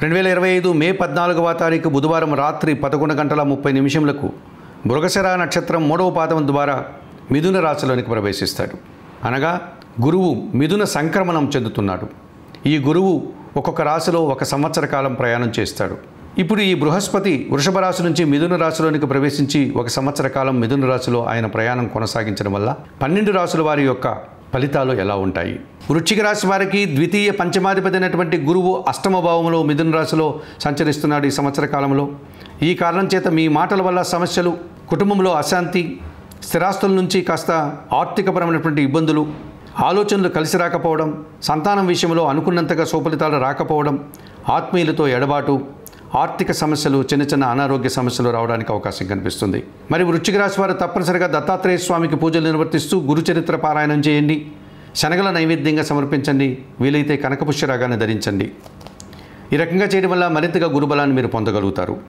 2025 మే 14వ తారీఖు బుధవారం రాత్రి 11:30 మృగశిర నక్షత్రం 3వ పాదం ద్వారా మిథున రాశిలోనికి ప్రవేశిస్తాడు. అనగా గురువు మిథున సంక్రమణం చెందుతున్నాడు. ఈ గురువు ఒక్కొక్క రాశిలో 1 సంవత్సర కాలం ప్రయాణం చేస్తాడు. ఇప్పుడు ఈ బృహస్పతి వృషభ రాశి నుంచి మిథున రాశిలోనికి ప్రవేశించి 1 సంవత్సర కాలం మిథున రాశిలో ఆయన ప్రయాణం కొనసాగించడం వల్ల 12 రాశుల వారి యొక్క ఫలితాలు ఎలా ఉంటాయి? వృశ్చిక రాశి వారికి ద్వితీయ పంచమాధిపతి అయినటువంటి గురువు అష్టమ భావంలో మిథున రాశిలో సంచరిస్తున్నాడు ఈ సంవత్సర కాలంలో. ఈ కారణం చేత మీ మాటల వల్ల సమస్యలు, కుటుంబంలో అశాంతి, స్థిరాస్తుల నుంచి కాస్త ఆర్థికపరమైనటువంటి ఇబ్బందులు, ఆలోచనలు కలిసి రాకపోవడం, సంతానం విషయంలో అనుకున్నంతగా సుఫలితాలు రాకపోవడం, ఆత్మీయులతో ఎడబాటు, ఆర్థిక సమస్యలు, చిన్న అనారోగ్య సమస్యలు రావడానికి అవకాశం కనిపిస్తుంది. మరి వృశ్చిక రాశి వారు తప్పనిసరిగా దత్తాత్రేయ స్వామికి పూజలు నిర్వర్తిస్తూ గురుచరిత్ర పారాయణం చేయండి, శనగల నైవేద్యంగా సమర్పించండి, వీలైతే కనకపుష్యరాగాన్ని ధరించండి. ఈ రకంగా చేయడం వల్ల మరింతగా గురుబలాన్ని మీరు పొందగలుగుతారు.